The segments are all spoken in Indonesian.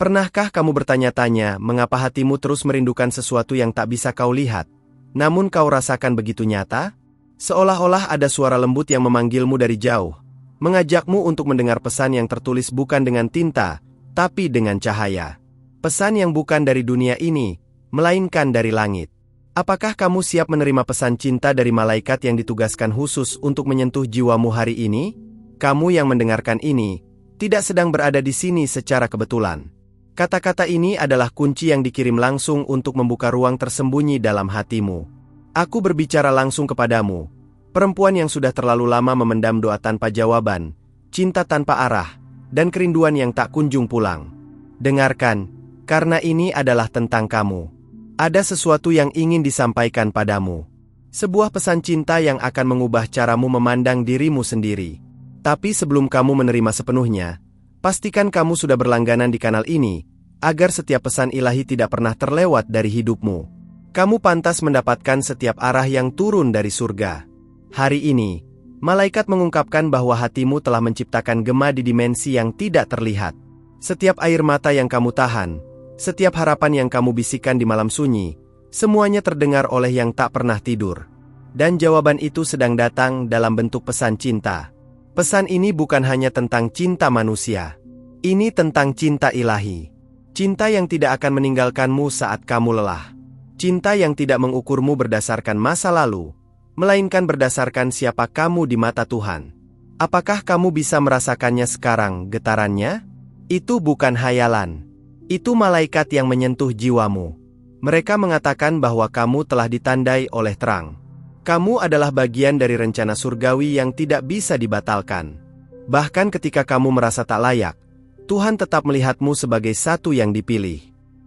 Pernahkah kamu bertanya-tanya mengapa hatimu terus merindukan sesuatu yang tak bisa kau lihat, namun kau rasakan begitu nyata? Seolah-olah ada suara lembut yang memanggilmu dari jauh, mengajakmu untuk mendengar pesan yang tertulis bukan dengan tinta, tapi dengan cahaya. Pesan yang bukan dari dunia ini, melainkan dari langit. Apakah kamu siap menerima pesan cinta dari malaikat yang ditugaskan khusus untuk menyentuh jiwamu hari ini? Kamu yang mendengarkan ini, tidak sedang berada di sini secara kebetulan. Kata-kata ini adalah kunci yang dikirim langsung untuk membuka ruang tersembunyi dalam hatimu. Aku berbicara langsung kepadamu, perempuan yang sudah terlalu lama memendam doa tanpa jawaban, cinta tanpa arah, dan kerinduan yang tak kunjung pulang. Dengarkan, karena ini adalah tentang kamu. Ada sesuatu yang ingin disampaikan padamu. Sebuah pesan cinta yang akan mengubah caramu memandang dirimu sendiri. Tapi sebelum kamu menerima sepenuhnya, pastikan kamu sudah berlangganan di kanal ini, agar setiap pesan ilahi tidak pernah terlewat dari hidupmu. Kamu pantas mendapatkan setiap arah yang turun dari surga. Hari ini, malaikat mengungkapkan bahwa hatimu telah menciptakan gema di dimensi yang tidak terlihat. Setiap air mata yang kamu tahan, setiap harapan yang kamu bisikan di malam sunyi, semuanya terdengar oleh yang tak pernah tidur. Dan jawaban itu sedang datang dalam bentuk pesan cinta. Pesan ini bukan hanya tentang cinta manusia. Ini tentang cinta ilahi. Cinta yang tidak akan meninggalkanmu saat kamu lelah. Cinta yang tidak mengukurmu berdasarkan masa lalu, melainkan berdasarkan siapa kamu di mata Tuhan. Apakah kamu bisa merasakannya sekarang, getarannya? Itu bukan hayalan. Itu malaikat yang menyentuh jiwamu. Mereka mengatakan bahwa kamu telah ditandai oleh terang. Kamu adalah bagian dari rencana surgawi yang tidak bisa dibatalkan. Bahkan ketika kamu merasa tak layak, Tuhan tetap melihatmu sebagai satu yang dipilih.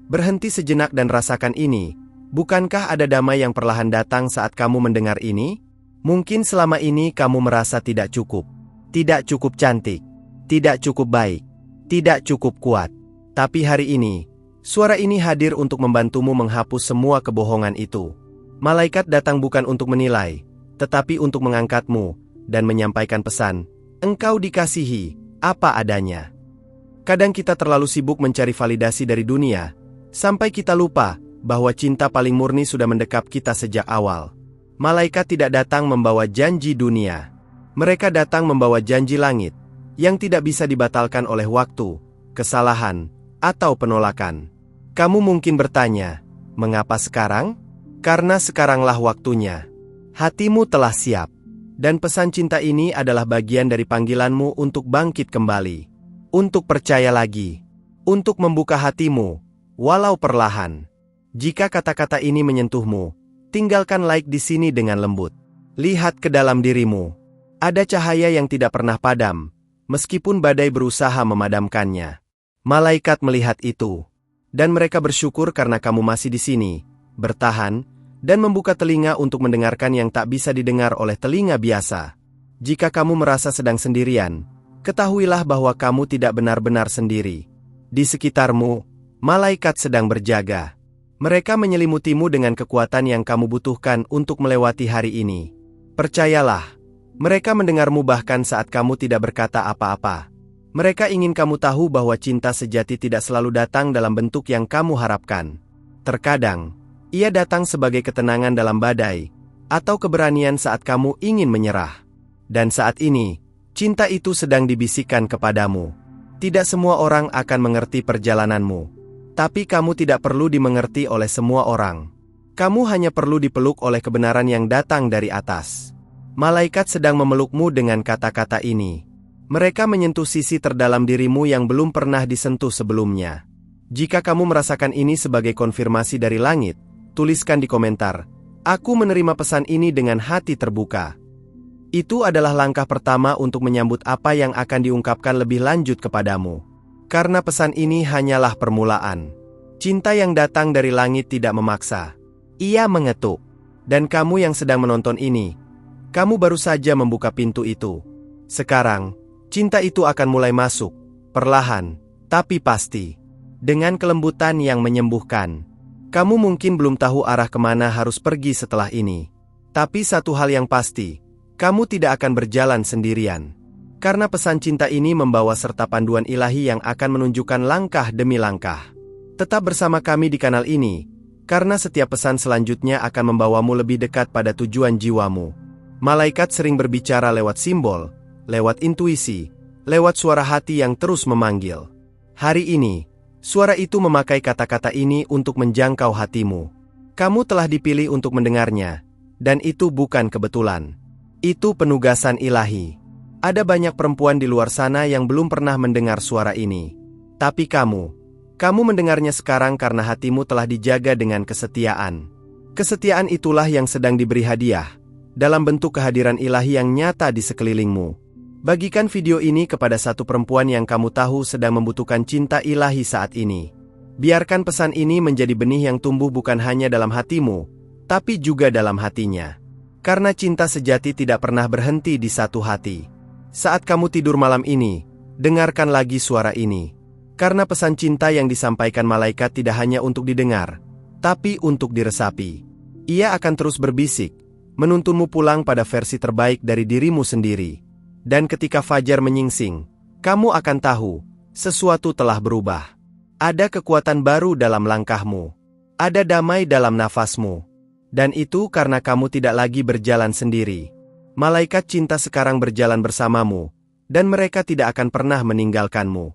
Berhenti sejenak dan rasakan ini. Bukankah ada damai yang perlahan datang saat kamu mendengar ini? Mungkin selama ini kamu merasa tidak cukup cantik, tidak cukup baik, tidak cukup kuat. Tapi hari ini, suara ini hadir untuk membantumu menghapus semua kebohongan itu. Malaikat datang bukan untuk menilai, tetapi untuk mengangkatmu dan menyampaikan pesan, engkau dikasihi, apa adanya. Kadang kita terlalu sibuk mencari validasi dari dunia, sampai kita lupa bahwa cinta paling murni sudah mendekap kita sejak awal. Malaikat tidak datang membawa janji dunia. Mereka datang membawa janji langit, yang tidak bisa dibatalkan oleh waktu, kesalahan, atau penolakan. Kamu mungkin bertanya, mengapa sekarang? Karena sekaranglah waktunya. Hatimu telah siap. Dan pesan cinta ini adalah bagian dari panggilanmu untuk bangkit kembali. Untuk percaya lagi. Untuk membuka hatimu, walau perlahan. Jika kata-kata ini menyentuhmu, tinggalkan like di sini dengan lembut. Lihat ke dalam dirimu. Ada cahaya yang tidak pernah padam, meskipun badai berusaha memadamkannya. Malaikat melihat itu. Dan mereka bersyukur karena kamu masih di sini, bertahan, dan membuka telinga untuk mendengarkan yang tak bisa didengar oleh telinga biasa. Jika kamu merasa sedang sendirian, ketahuilah bahwa kamu tidak benar-benar sendiri. Di sekitarmu, malaikat sedang berjaga. Mereka menyelimutimu dengan kekuatan yang kamu butuhkan untuk melewati hari ini. Percayalah, mereka mendengarmu bahkan saat kamu tidak berkata apa-apa. Mereka ingin kamu tahu bahwa cinta sejati tidak selalu datang dalam bentuk yang kamu harapkan. Terkadang, ia datang sebagai ketenangan dalam badai, atau keberanian saat kamu ingin menyerah. Dan saat ini, cinta itu sedang dibisikkan kepadamu. Tidak semua orang akan mengerti perjalananmu. Tapi kamu tidak perlu dimengerti oleh semua orang. Kamu hanya perlu dipeluk oleh kebenaran yang datang dari atas. Malaikat sedang memelukmu dengan kata-kata ini. Mereka menyentuh sisi terdalam dirimu yang belum pernah disentuh sebelumnya. Jika kamu merasakan ini sebagai konfirmasi dari langit, tuliskan di komentar, aku menerima pesan ini dengan hati terbuka. Itu adalah langkah pertama untuk menyambut apa yang akan diungkapkan lebih lanjut kepadamu. Karena pesan ini hanyalah permulaan. Cinta yang datang dari langit tidak memaksa. Ia mengetuk. Dan kamu yang sedang menonton ini, kamu baru saja membuka pintu itu. Sekarang, cinta itu akan mulai masuk, perlahan, tapi pasti. Dengan kelembutan yang menyembuhkan. Kamu mungkin belum tahu arah kemana harus pergi setelah ini. Tapi satu hal yang pasti, kamu tidak akan berjalan sendirian. Karena pesan cinta ini membawa serta panduan ilahi yang akan menunjukkan langkah demi langkah. Tetap bersama kami di kanal ini, karena setiap pesan selanjutnya akan membawamu lebih dekat pada tujuan jiwamu. Malaikat sering berbicara lewat simbol, lewat intuisi, lewat suara hati yang terus memanggil. Hari ini, suara itu memakai kata-kata ini untuk menjangkau hatimu. Kamu telah dipilih untuk mendengarnya, dan itu bukan kebetulan. Itu penugasan ilahi. Ada banyak perempuan di luar sana yang belum pernah mendengar suara ini. Tapi kamu mendengarnya sekarang karena hatimu telah dijaga dengan kesetiaan. Kesetiaan itulah yang sedang diberi hadiah, dalam bentuk kehadiran ilahi yang nyata di sekelilingmu. Bagikan video ini kepada satu perempuan yang kamu tahu sedang membutuhkan cinta ilahi saat ini. Biarkan pesan ini menjadi benih yang tumbuh bukan hanya dalam hatimu, tapi juga dalam hatinya. Karena cinta sejati tidak pernah berhenti di satu hati. Saat kamu tidur malam ini, dengarkan lagi suara ini. Karena pesan cinta yang disampaikan malaikat tidak hanya untuk didengar, tapi untuk diresapi. Ia akan terus berbisik, menuntunmu pulang pada versi terbaik dari dirimu sendiri. Dan ketika fajar menyingsing, kamu akan tahu, sesuatu telah berubah. Ada kekuatan baru dalam langkahmu. Ada damai dalam nafasmu. Dan itu karena kamu tidak lagi berjalan sendiri. Malaikat cinta sekarang berjalan bersamamu, dan mereka tidak akan pernah meninggalkanmu.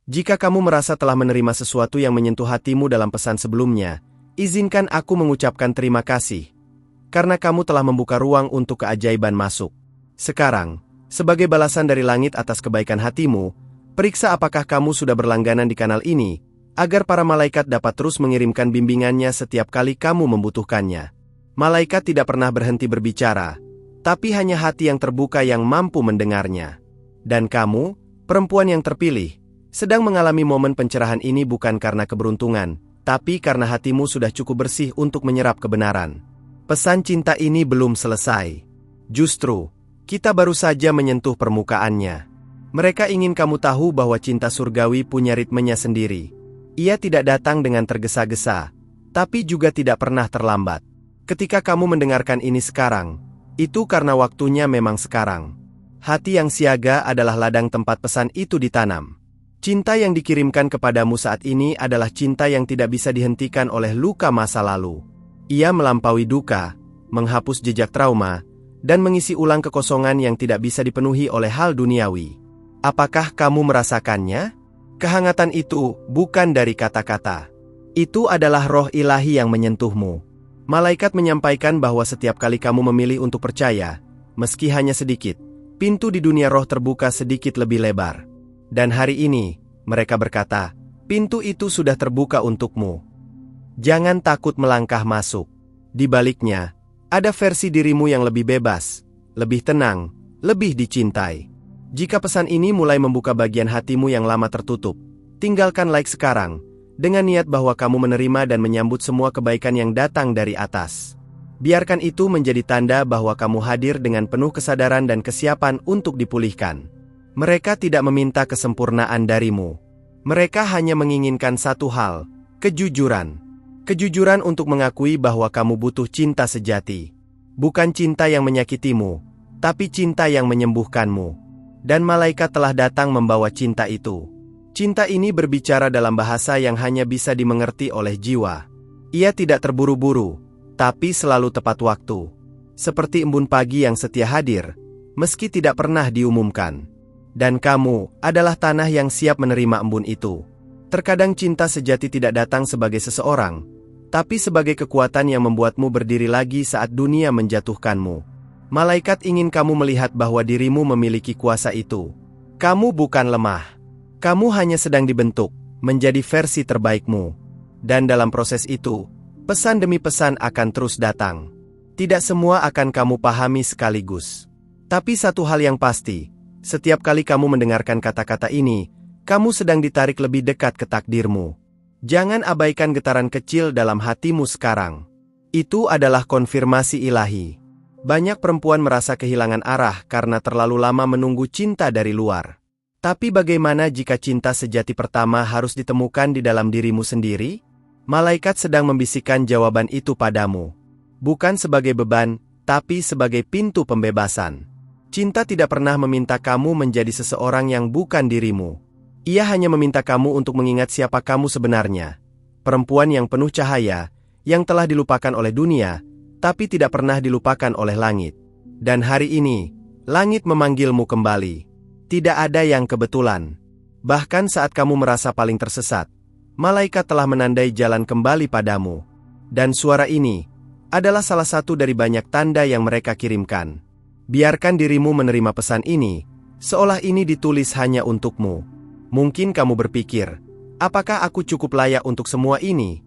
Jika kamu merasa telah menerima sesuatu yang menyentuh hatimu dalam pesan sebelumnya, izinkan aku mengucapkan terima kasih. Karena kamu telah membuka ruang untuk keajaiban masuk. Sekarang, sebagai balasan dari langit atas kebaikan hatimu, periksa apakah kamu sudah berlangganan di kanal ini, agar para malaikat dapat terus mengirimkan bimbingannya setiap kali kamu membutuhkannya. Malaikat tidak pernah berhenti berbicara, tapi hanya hati yang terbuka yang mampu mendengarnya. Dan kamu, perempuan yang terpilih, sedang mengalami momen pencerahan ini bukan karena keberuntungan, tapi karena hatimu sudah cukup bersih untuk menyerap kebenaran. Pesan cinta ini belum selesai. Justru, kita baru saja menyentuh permukaannya. Mereka ingin kamu tahu bahwa cinta surgawi punya ritmenya sendiri. Ia tidak datang dengan tergesa-gesa, tapi juga tidak pernah terlambat. Ketika kamu mendengarkan ini sekarang, itu karena waktunya memang sekarang. Hati yang siaga adalah ladang tempat pesan itu ditanam. Cinta yang dikirimkan kepadamu saat ini adalah cinta yang tidak bisa dihentikan oleh luka masa lalu. Ia melampaui duka, menghapus jejak trauma, dan mengisi ulang kekosongan yang tidak bisa dipenuhi oleh hal duniawi. Apakah kamu merasakannya? Kehangatan itu bukan dari kata-kata. Itu adalah roh ilahi yang menyentuhmu. Malaikat menyampaikan bahwa setiap kali kamu memilih untuk percaya, meski hanya sedikit, pintu di dunia roh terbuka sedikit lebih lebar. Dan hari ini, mereka berkata, pintu itu sudah terbuka untukmu. Jangan takut melangkah masuk. Di baliknya, ada versi dirimu yang lebih bebas, lebih tenang, lebih dicintai. Jika pesan ini mulai membuka bagian hatimu yang lama tertutup, tinggalkan like sekarang, dengan niat bahwa kamu menerima dan menyambut semua kebaikan yang datang dari atas. Biarkan itu menjadi tanda bahwa kamu hadir dengan penuh kesadaran dan kesiapan untuk dipulihkan. Mereka tidak meminta kesempurnaan darimu. Mereka hanya menginginkan satu hal, kejujuran. Kejujuran untuk mengakui bahwa kamu butuh cinta sejati. Bukan cinta yang menyakitimu, tapi cinta yang menyembuhkanmu. Dan malaikat telah datang membawa cinta itu. Cinta ini berbicara dalam bahasa yang hanya bisa dimengerti oleh jiwa. Ia tidak terburu-buru, tapi selalu tepat waktu. Seperti embun pagi yang setia hadir, meski tidak pernah diumumkan. Dan kamu adalah tanah yang siap menerima embun itu. Terkadang cinta sejati tidak datang sebagai seseorang, tapi sebagai kekuatan yang membuatmu berdiri lagi saat dunia menjatuhkanmu. Malaikat ingin kamu melihat bahwa dirimu memiliki kuasa itu. Kamu bukan lemah. Kamu hanya sedang dibentuk, menjadi versi terbaikmu. Dan dalam proses itu, pesan demi pesan akan terus datang. Tidak semua akan kamu pahami sekaligus. Tapi satu hal yang pasti, setiap kali kamu mendengarkan kata-kata ini, kamu sedang ditarik lebih dekat ke takdirmu. Jangan abaikan getaran kecil dalam hatimu sekarang. Itu adalah konfirmasi ilahi. Banyak perempuan merasa kehilangan arah karena terlalu lama menunggu cinta dari luar. Tapi bagaimana jika cinta sejati pertama harus ditemukan di dalam dirimu sendiri? Malaikat sedang membisikkan jawaban itu padamu. Bukan sebagai beban, tapi sebagai pintu pembebasan. Cinta tidak pernah meminta kamu menjadi seseorang yang bukan dirimu. Ia hanya meminta kamu untuk mengingat siapa kamu sebenarnya. Perempuan yang penuh cahaya, yang telah dilupakan oleh dunia, tapi tidak pernah dilupakan oleh langit. Dan hari ini, langit memanggilmu kembali. Tidak ada yang kebetulan. Bahkan saat kamu merasa paling tersesat, malaikat telah menandai jalan kembali padamu. Dan suara ini adalah salah satu dari banyak tanda yang mereka kirimkan. Biarkan dirimu menerima pesan ini, seolah ini ditulis hanya untukmu. Mungkin kamu berpikir, apakah aku cukup layak untuk semua ini?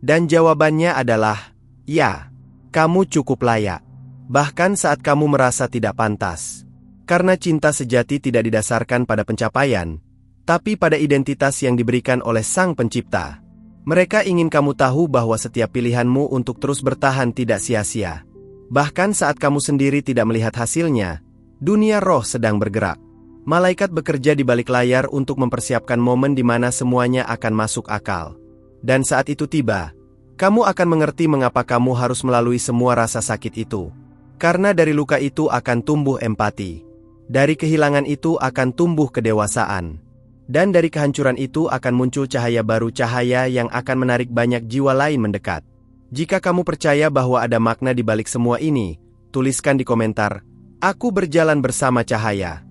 Dan jawabannya adalah, ya, kamu cukup layak. Bahkan saat kamu merasa tidak pantas. Karena cinta sejati tidak didasarkan pada pencapaian, tapi pada identitas yang diberikan oleh Sang Pencipta. Mereka ingin kamu tahu bahwa setiap pilihanmu untuk terus bertahan tidak sia-sia. Bahkan saat kamu sendiri tidak melihat hasilnya, dunia roh sedang bergerak. Malaikat bekerja di balik layar untuk mempersiapkan momen di mana semuanya akan masuk akal. Dan saat itu tiba, kamu akan mengerti mengapa kamu harus melalui semua rasa sakit itu. Karena dari luka itu akan tumbuh empati. Dari kehilangan itu akan tumbuh kedewasaan. Dan dari kehancuran itu akan muncul cahaya baru, cahaya yang akan menarik banyak jiwa lain mendekat. Jika kamu percaya bahwa ada makna di balik semua ini, tuliskan di komentar, "Aku berjalan bersama cahaya."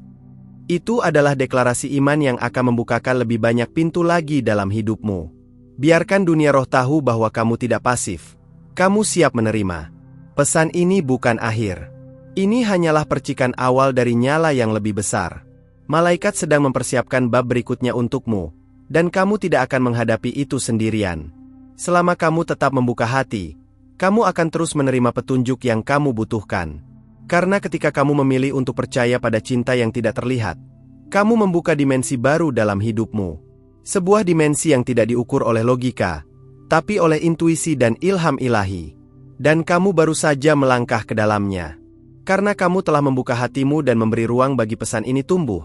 Itu adalah deklarasi iman yang akan membukakan lebih banyak pintu lagi dalam hidupmu. Biarkan dunia roh tahu bahwa kamu tidak pasif. Kamu siap menerima. Pesan ini bukan akhir. Ini hanyalah percikan awal dari nyala yang lebih besar. Malaikat sedang mempersiapkan bab berikutnya untukmu, dan kamu tidak akan menghadapi itu sendirian. Selama kamu tetap membuka hati, kamu akan terus menerima petunjuk yang kamu butuhkan. Karena ketika kamu memilih untuk percaya pada cinta yang tidak terlihat, kamu membuka dimensi baru dalam hidupmu. Sebuah dimensi yang tidak diukur oleh logika, tapi oleh intuisi dan ilham ilahi. Dan kamu baru saja melangkah ke dalamnya. Karena kamu telah membuka hatimu dan memberi ruang bagi pesan ini tumbuh,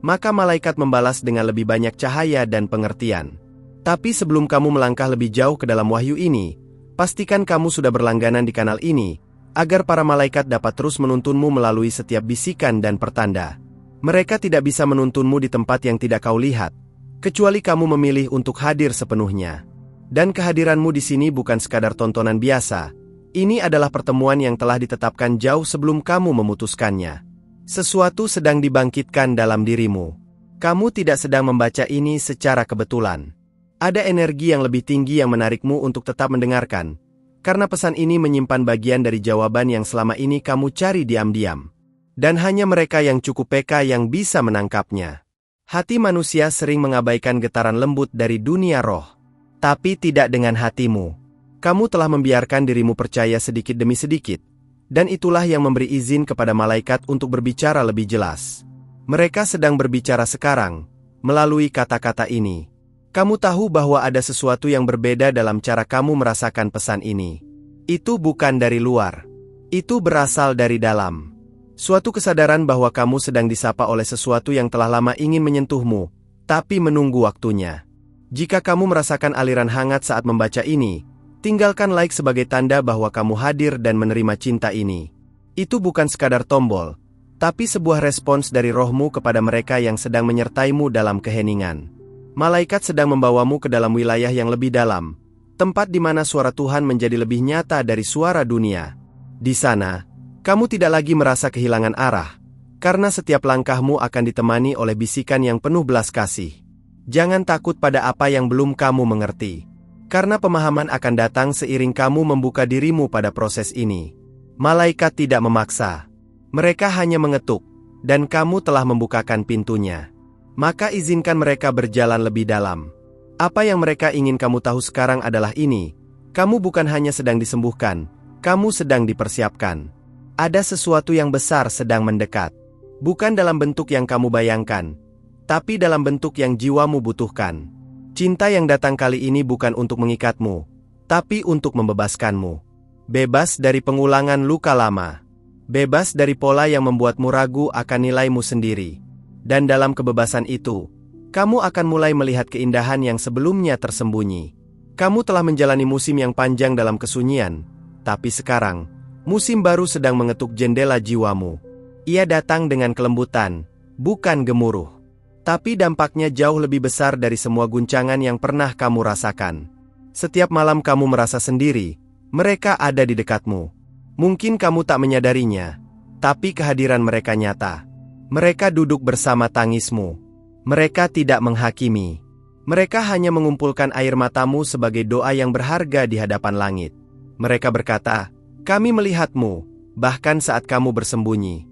maka malaikat membalas dengan lebih banyak cahaya dan pengertian. Tapi sebelum kamu melangkah lebih jauh ke dalam wahyu ini, pastikan kamu sudah berlangganan di kanal ini, agar para malaikat dapat terus menuntunmu melalui setiap bisikan dan pertanda. Mereka tidak bisa menuntunmu di tempat yang tidak kau lihat, kecuali kamu memilih untuk hadir sepenuhnya. Dan kehadiranmu di sini bukan sekadar tontonan biasa, ini adalah pertemuan yang telah ditetapkan jauh sebelum kamu memutuskannya. Sesuatu sedang dibangkitkan dalam dirimu. Kamu tidak sedang membaca ini secara kebetulan. Ada energi yang lebih tinggi yang menarikmu untuk tetap mendengarkan, karena pesan ini menyimpan bagian dari jawaban yang selama ini kamu cari diam-diam. Dan hanya mereka yang cukup peka yang bisa menangkapnya. Hati manusia sering mengabaikan getaran lembut dari dunia roh. Tapi tidak dengan hatimu. Kamu telah membiarkan dirimu percaya sedikit demi sedikit, dan itulah yang memberi izin kepada malaikat untuk berbicara lebih jelas. Mereka sedang berbicara sekarang, melalui kata-kata ini. Kamu tahu bahwa ada sesuatu yang berbeda dalam cara kamu merasakan pesan ini. Itu bukan dari luar. Itu berasal dari dalam. Suatu kesadaran bahwa kamu sedang disapa oleh sesuatu yang telah lama ingin menyentuhmu, tapi menunggu waktunya. Jika kamu merasakan aliran hangat saat membaca ini, tinggalkan like sebagai tanda bahwa kamu hadir dan menerima cinta ini. Itu bukan sekadar tombol, tapi sebuah respons dari rohmu kepada mereka yang sedang menyertaimu dalam keheningan. Malaikat sedang membawamu ke dalam wilayah yang lebih dalam, tempat di mana suara Tuhan menjadi lebih nyata dari suara dunia. Di sana, kamu tidak lagi merasa kehilangan arah, karena setiap langkahmu akan ditemani oleh bisikan yang penuh belas kasih. Jangan takut pada apa yang belum kamu mengerti, karena pemahaman akan datang seiring kamu membuka dirimu pada proses ini. Malaikat tidak memaksa, mereka hanya mengetuk, dan kamu telah membukakan pintunya. Maka izinkan mereka berjalan lebih dalam. Apa yang mereka ingin kamu tahu sekarang adalah ini: kamu bukan hanya sedang disembuhkan, kamu sedang dipersiapkan. Ada sesuatu yang besar sedang mendekat. Bukan dalam bentuk yang kamu bayangkan, tapi dalam bentuk yang jiwamu butuhkan. Cinta yang datang kali ini bukan untuk mengikatmu, tapi untuk membebaskanmu. Bebas dari pengulangan luka lama. Bebas dari pola yang membuatmu ragu akan nilaimu sendiri. Dan dalam kebebasan itu, kamu akan mulai melihat keindahan yang sebelumnya tersembunyi. Kamu telah menjalani musim yang panjang dalam kesunyian, tapi sekarang, musim baru sedang mengetuk jendela jiwamu. Ia datang dengan kelembutan, bukan gemuruh. Tapi dampaknya jauh lebih besar dari semua guncangan yang pernah kamu rasakan. Setiap malam kamu merasa sendiri, mereka ada di dekatmu. Mungkin kamu tak menyadarinya, tapi kehadiran mereka nyata. Mereka duduk bersama tangismu. Mereka tidak menghakimi. Mereka hanya mengumpulkan air matamu sebagai doa yang berharga di hadapan langit. Mereka berkata, "Kami melihatmu, bahkan saat kamu bersembunyi."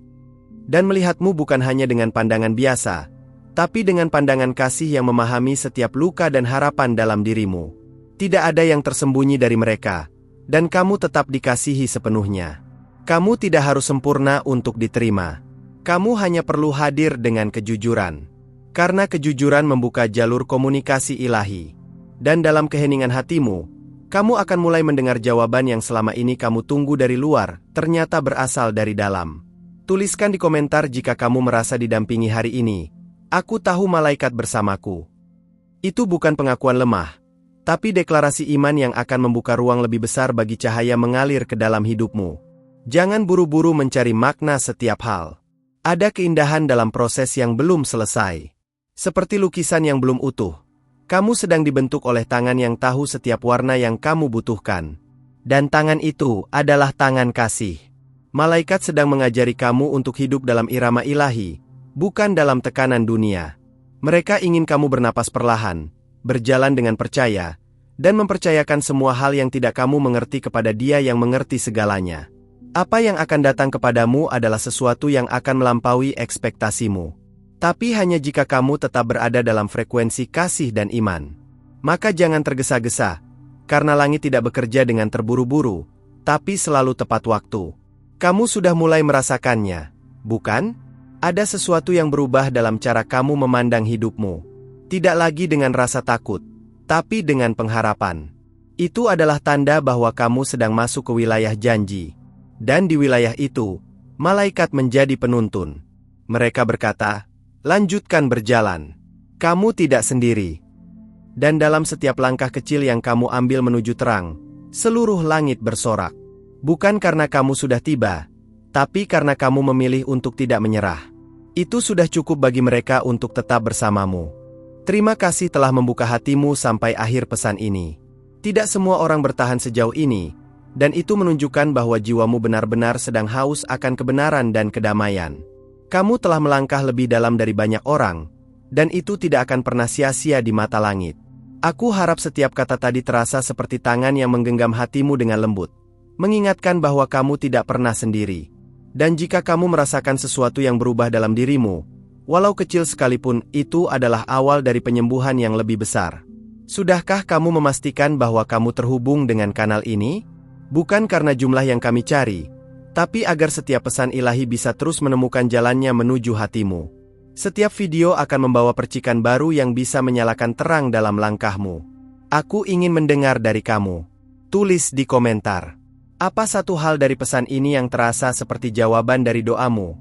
Dan melihatmu bukan hanya dengan pandangan biasa, tapi dengan pandangan kasih yang memahami setiap luka dan harapan dalam dirimu. Tidak ada yang tersembunyi dari mereka, dan kamu tetap dikasihi sepenuhnya. Kamu tidak harus sempurna untuk diterima. Kamu hanya perlu hadir dengan kejujuran. Karena kejujuran membuka jalur komunikasi ilahi. Dan dalam keheningan hatimu, kamu akan mulai mendengar jawaban yang selama ini kamu tunggu dari luar, ternyata berasal dari dalam. Tuliskan di komentar jika kamu merasa didampingi hari ini. Aku tahu malaikat bersamaku. Itu bukan pengakuan lemah, tapi deklarasi iman yang akan membuka ruang lebih besar bagi cahaya mengalir ke dalam hidupmu. Jangan buru-buru mencari makna setiap hal. Ada keindahan dalam proses yang belum selesai. Seperti lukisan yang belum utuh, kamu sedang dibentuk oleh tangan yang tahu setiap warna yang kamu butuhkan. Dan tangan itu adalah tangan kasih. Malaikat sedang mengajari kamu untuk hidup dalam irama ilahi, bukan dalam tekanan dunia. Mereka ingin kamu bernapas perlahan, berjalan dengan percaya, dan mempercayakan semua hal yang tidak kamu mengerti kepada Dia yang mengerti segalanya. Apa yang akan datang kepadamu adalah sesuatu yang akan melampaui ekspektasimu. Tapi hanya jika kamu tetap berada dalam frekuensi kasih dan iman. Maka jangan tergesa-gesa, karena langit tidak bekerja dengan terburu-buru, tapi selalu tepat waktu. Kamu sudah mulai merasakannya, bukan? Ada sesuatu yang berubah dalam cara kamu memandang hidupmu. Tidak lagi dengan rasa takut, tapi dengan pengharapan. Itu adalah tanda bahwa kamu sedang masuk ke wilayah janji. Dan di wilayah itu, malaikat menjadi penuntun. Mereka berkata, "Lanjutkan berjalan. Kamu tidak sendiri." Dan dalam setiap langkah kecil yang kamu ambil menuju terang, seluruh langit bersorak. Bukan karena kamu sudah tiba, tapi karena kamu memilih untuk tidak menyerah. Itu sudah cukup bagi mereka untuk tetap bersamamu. Terima kasih telah membuka hatimu sampai akhir pesan ini. Tidak semua orang bertahan sejauh ini, dan itu menunjukkan bahwa jiwamu benar-benar sedang haus akan kebenaran dan kedamaian. Kamu telah melangkah lebih dalam dari banyak orang, dan itu tidak akan pernah sia-sia di mata langit. Aku harap setiap kata tadi terasa seperti tangan yang menggenggam hatimu dengan lembut, mengingatkan bahwa kamu tidak pernah sendiri. Dan jika kamu merasakan sesuatu yang berubah dalam dirimu, walau kecil sekalipun, itu adalah awal dari penyembuhan yang lebih besar. Sudahkah kamu memastikan bahwa kamu terhubung dengan kanal ini? Bukan karena jumlah yang kami cari, tapi agar setiap pesan ilahi bisa terus menemukan jalannya menuju hatimu. Setiap video akan membawa percikan baru yang bisa menyalakan terang dalam langkahmu. Aku ingin mendengar dari kamu. Tulis di komentar. Apa satu hal dari pesan ini yang terasa seperti jawaban dari doamu?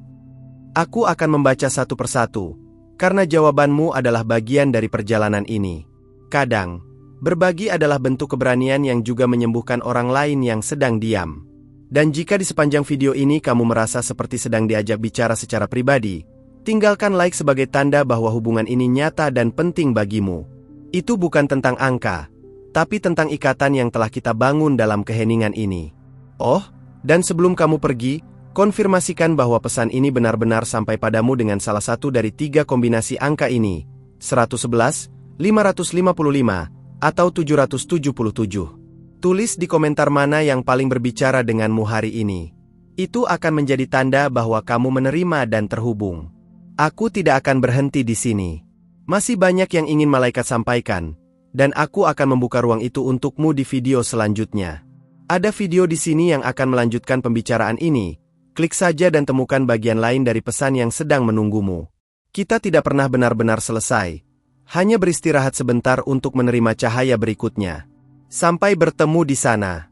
Aku akan membaca satu persatu, karena jawabanmu adalah bagian dari perjalanan ini. Kadang, berbagi adalah bentuk keberanian yang juga menyembuhkan orang lain yang sedang diam. Dan jika di sepanjang video ini kamu merasa seperti sedang diajak bicara secara pribadi, tinggalkan like sebagai tanda bahwa hubungan ini nyata dan penting bagimu. Itu bukan tentang angka, tapi tentang ikatan yang telah kita bangun dalam keheningan ini. Oh, dan sebelum kamu pergi, konfirmasikan bahwa pesan ini benar-benar sampai padamu dengan salah satu dari 3 kombinasi angka ini, 111, 555, atau 777. Tulis di komentar mana yang paling berbicara denganmu hari ini. Itu akan menjadi tanda bahwa kamu menerima dan terhubung. Aku tidak akan berhenti di sini. Masih banyak yang ingin malaikat sampaikan, dan aku akan membuka ruang itu untukmu di video selanjutnya. Ada video di sini yang akan melanjutkan pembicaraan ini. Klik saja dan temukan bagian lain dari pesan yang sedang menunggumu. Kita tidak pernah benar-benar selesai. Hanya beristirahat sebentar untuk menerima cahaya berikutnya. Sampai bertemu di sana.